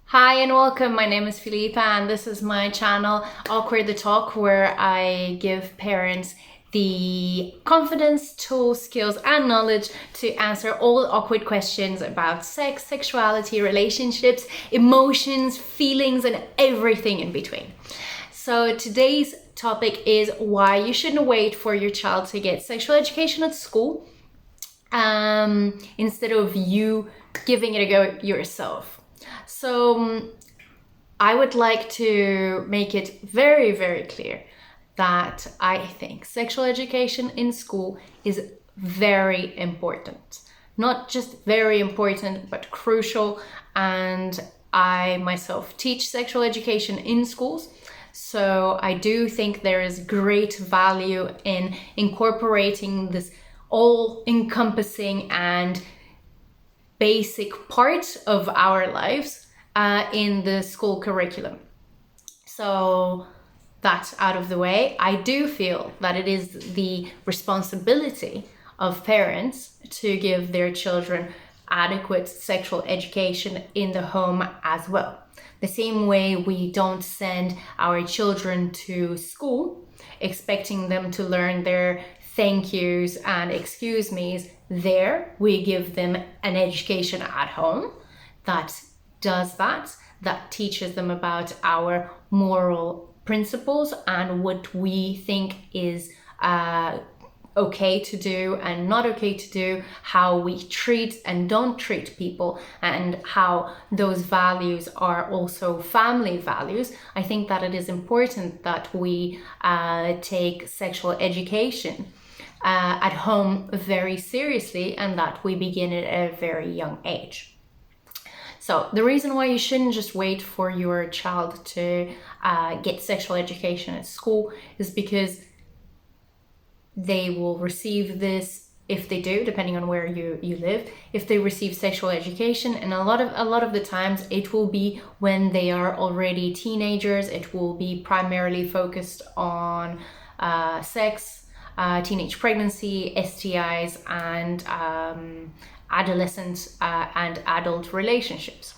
Hi and welcome. My name is Filipa and this is my channel Awkward the Talk, where I give parents the confidence, tools, skills and knowledge to answer all awkward questions about sex, sexuality, relationships, emotions, feelings and everything in between. So today's topic is why you shouldn't wait for your child to get sexual education at school instead of you giving it a go yourself. So I would like to make it very, very clear that I think sexual education in school is very important. Not just very important, but crucial. And I myself teach sexual education in schools. So I do think there is great value in incorporating this all-encompassing and basic part of our lives in the school curriculum. So that's out of the way. I do feel that it is the responsibility of parents to give their children adequate sexual education in the home as well. The same way we don't send our children to school expecting them to learn their thank yous and excuse me's there, we give them an education at home that does that teaches them about our moral principles and what we think is okay to do and not okay to do, how we treat and don't treat people, and how those values are also family values. I think that it is important that we take sexual education at home very seriously and that we begin it at a very young age. So the reason why you shouldn't just wait for your child to get sexual education at school is because they will receive this, if they do, depending on where you live, if they receive sexual education, and a lot of the times it will be when they are already teenagers. It will be primarily focused on sex, teenage pregnancy, STIs, and adolescent and adult relationships.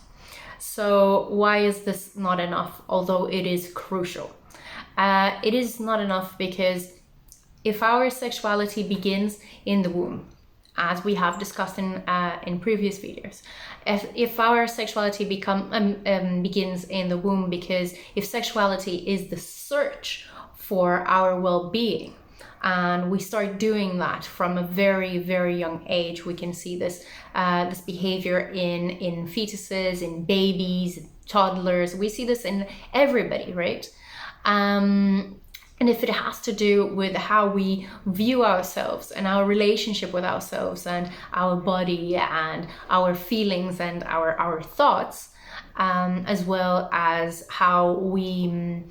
So why is this not enough, although it is crucial? It is not enough because if our sexuality begins in the womb, as we have discussed in previous videos, if our sexuality begins in the womb, because if sexuality is the search for our well-being, and we start doing that from a very, very young age, we can see this behavior in fetuses, in babies, toddlers. We see this in everybody, right? And if it has to do with how we view ourselves and our relationship with ourselves and our body and our feelings and our thoughts, as well as how we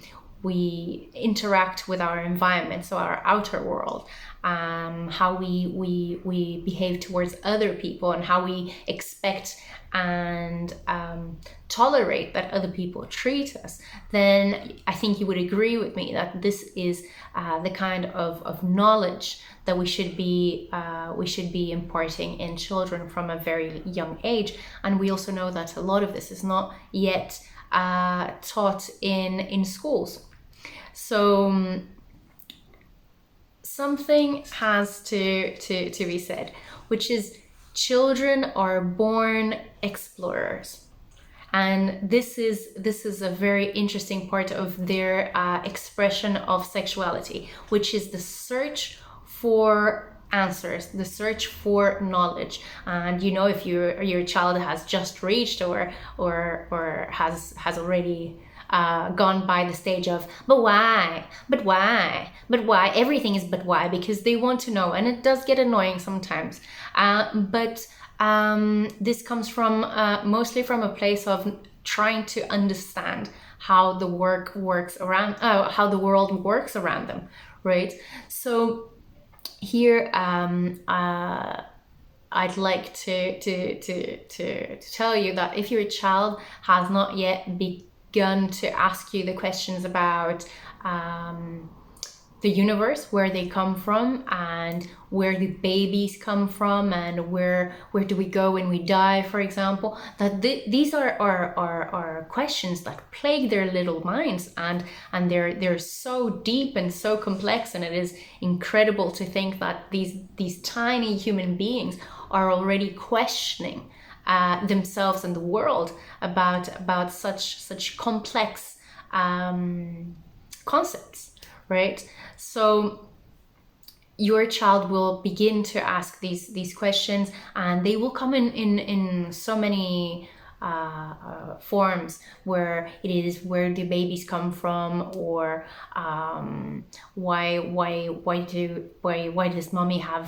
interact with our environment, so our outer world, how we behave towards other people, and how we expect and tolerate that other people treat us, then I think you would agree with me that this is the kind of knowledge that we should be imparting in children from a very young age. And we also know that a lot of this is not yet taught in schools. So something has to be said, which is children are born explorers. And this is a very interesting part of their expression of sexuality, which is the search for answers, the search for knowledge. And you know, if your child has just reached or has already gone by the stage of but why, everything is but why, because they want to know, and it does get annoying sometimes, but this comes from mostly from a place of trying to understand how the world works around them, right? So here I'd like to tell you that if your child has not yet begun to ask you the questions about the universe, where they come from, and where the babies come from, and where do we go when we die, for example. That these are questions that plague their little minds, and they're so deep and so complex, and it is incredible to think that these tiny human beings are already questioning themselves and the world about such complex concepts, right? So your child will begin to ask these questions, and they will come in so many forms, where it is, where do babies come from, or why does mommy have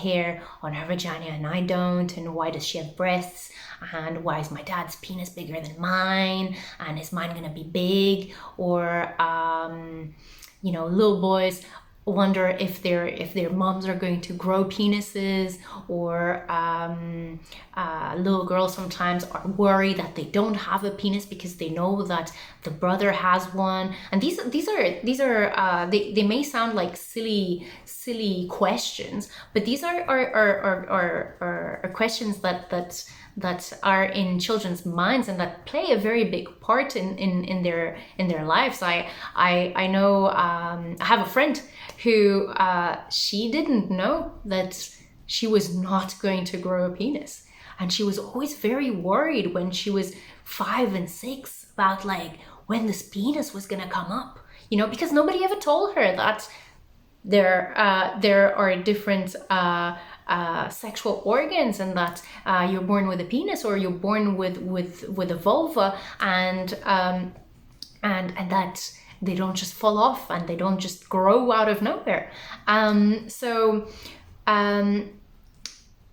hair on her vagina and I don't, and why does she have breasts, and why is my dad's penis bigger than mine, and is mine gonna be big, or little boys wonder if their moms are going to grow penises, or little girls sometimes are worried that they don't have a penis because they know that the brother has one. And these are they may sound like silly questions, but these are questions that are in children's minds, and that play a very big part in their lives. I know I have a friend who she didn't know that she was not going to grow a penis, and she was always very worried when she was 5 and 6 about like when this penis was gonna come up, because nobody ever told her that there are different sexual organs, and that you're born with a penis, or you're born with a vulva, and that they don't just fall off, and they don't just grow out of nowhere.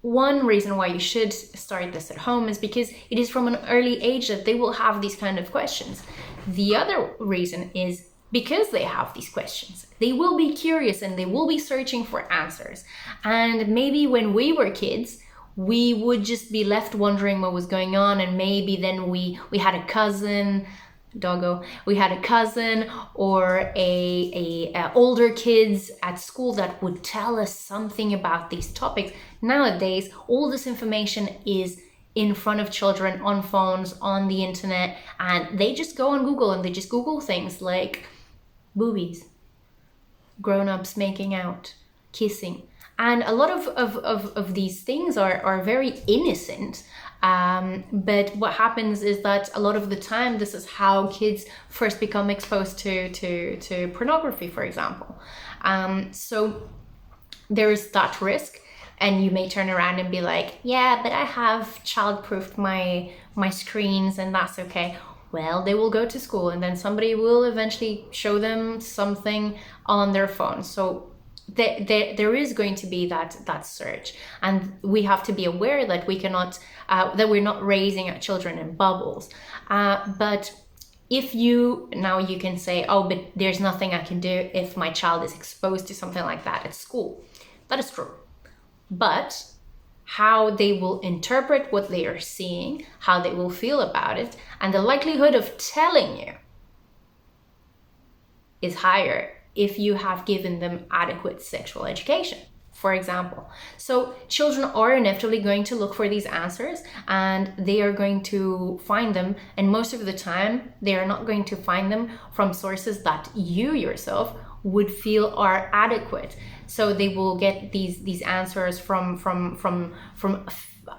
One reason why you should start this at home is because it is from an early age that they will have these kind of questions. The other reason is because they have these questions, they will be curious, and they will be searching for answers. And maybe when we were kids, we would just be left wondering what was going on, and maybe then we had a cousin, we had a cousin, or a older kids at school that would tell us something about these topics. Nowadays, all this information is in front of children, on phones, on the internet, and they just go on Google, and they just Google things like boobies, grown-ups making out, kissing. And a lot of these things are very innocent, but what happens is that a lot of the time, this is how kids first become exposed to pornography, for example. So there's that risk, and you may turn around and be like, yeah, but I have child-proofed my screens, and that's okay. Well, they will go to school, and then somebody will eventually show them something on their phone. So there is going to be that search, and we have to be aware that we cannot that we're not raising our children in bubbles. But if you can say, oh, but there's nothing I can do if my child is exposed to something like that at school. That is true, but how they will interpret what they are seeing, how they will feel about it, and the likelihood of telling you is higher if you have given them adequate sexual education, for example. So children are inevitably going to look for these answers, and they are going to find them, and most of the time they are not going to find them from sources that you yourself would feel are adequate. So they will get these answers from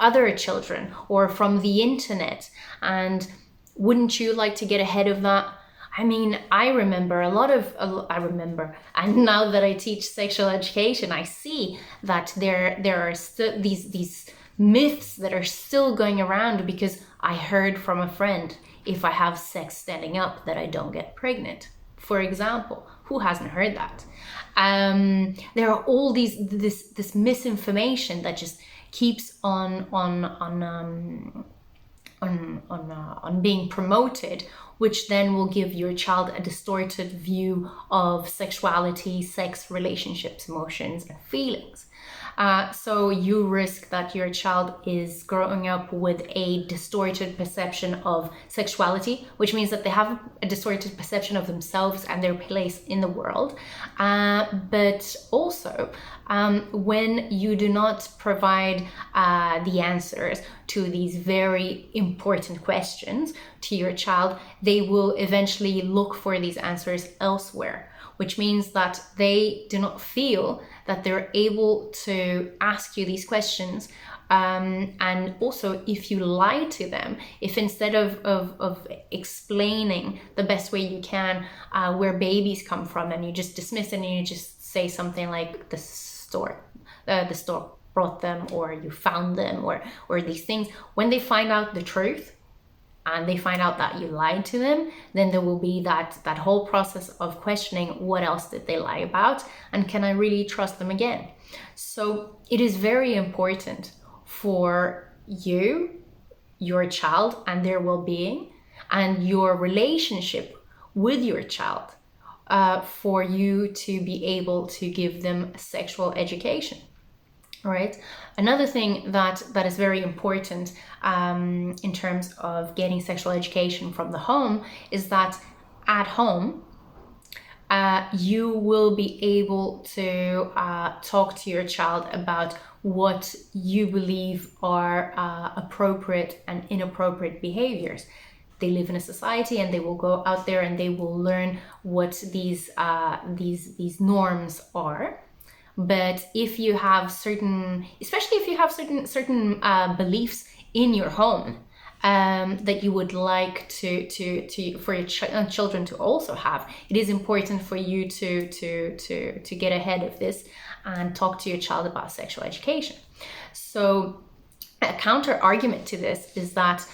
other children, or from the internet. And wouldn't you like to get ahead of that? I mean, I remember, and now that I teach sexual education, I see that there are still these myths that are still going around, because I heard from a friend, if I have sex standing up, that I don't get pregnant, for example. Who hasn't heard that? There are all this misinformation that just keeps on being promoted, which then will give your child a distorted view of sexuality, sex, relationships, emotions, and feelings. So you risk that your child is growing up with a distorted perception of sexuality, which means that they have a distorted perception of themselves and their place in the world. But also, when you do not provide the answers to these very important questions to your child, they will eventually look for these answers elsewhere, which means that they do not feel that they're able to ask you these questions. And also, if you lie to them, if instead of explaining the best way you can where babies come from, and you just dismiss it and you just say something like the store brought them, or you found them, or these things, when they find out the truth and they find out that you lied to them, then there will be that whole process of questioning, what else did they lie about, and can I really trust them again? So it is very important for you, your child, and their well-being, and your relationship with your child, for you to be able to give them sexual education. Right. Another thing that is very important in terms of getting sexual education from the home is that at home, you will be able to talk to your child about what you believe are appropriate and inappropriate behaviors. They live in a society, and they will go out there and they will learn what these norms are. But if you have especially if you have certain beliefs in your home that you would like for your children to also have, it is important for you to get ahead of this and talk to your child about sexual education. So a counter argument to this is that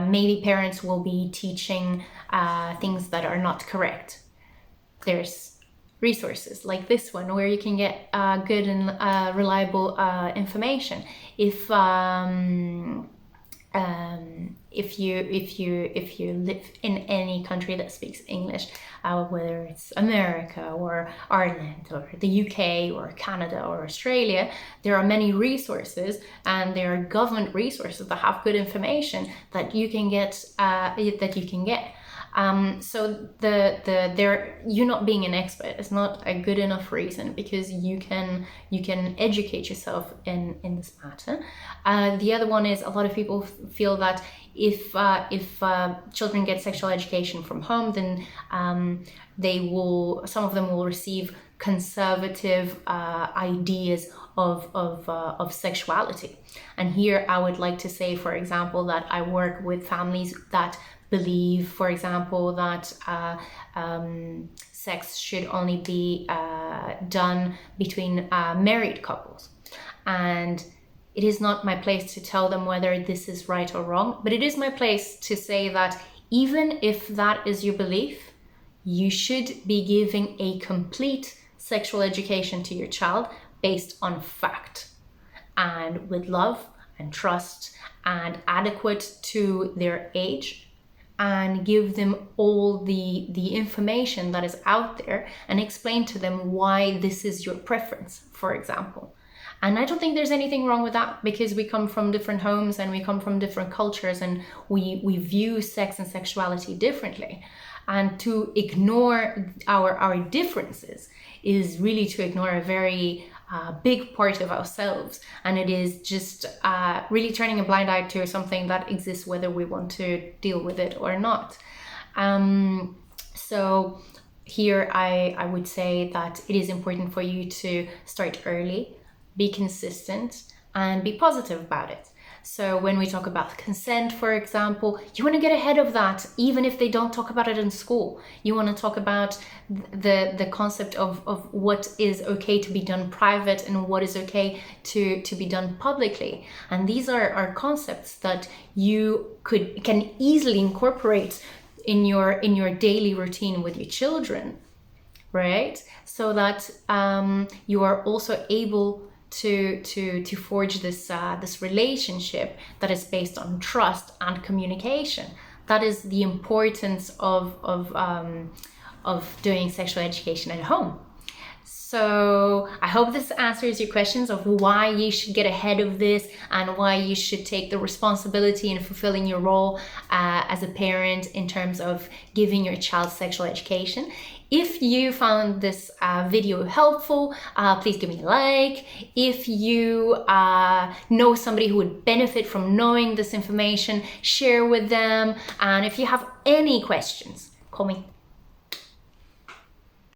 maybe parents will be teaching things that are not correct. There's resources like this one where you can get good and reliable information. If you live in any country that speaks English, whether it's America or Ireland or the UK or Canada or Australia, there are many resources, and there are government resources that have good information that you can get. So you not being an expert is not a good enough reason, because you can educate yourself in this matter. The other one is, a lot of people feel that if children get sexual education from home, then some of them will receive conservative ideas of sexuality. And here I would like to say, for example, that I work with families that believe, for example, that sex should only be done between married couples. And it is not my place to tell them whether this is right or wrong, but it is my place to say that even if that is your belief, you should be giving a complete sexual education to your child based on fact, and with love and trust, and adequate to their age, and give them all the information that is out there, and explain to them why this is your preference, for example. And I don't think there's anything wrong with that, because we come from different homes and we come from different cultures, and we view sex and sexuality differently. And to ignore our differences is really to ignore a very big part of ourselves, and it is just really turning a blind eye to something that exists, whether we want to deal with it or not. So here I would say that it is important for you to start early, be consistent, and be positive about it. So when we talk about consent, for example, you want to get ahead of that, even if they don't talk about it in school. You want to talk about the concept of what is okay to be done private and what is okay to be done publicly. And these are concepts that you can easily incorporate in your daily routine with your children, right? So that you are also able to forge this relationship that is based on trust and communication. That is the importance of doing sexual education at home. So I hope this answers your questions of why you should get ahead of this and why you should take the responsibility in fulfilling your role as a parent in terms of giving your child sexual education. If you found this video helpful, please give me a like. If you know somebody who would benefit from knowing this information, share with them. And if you have any questions, call me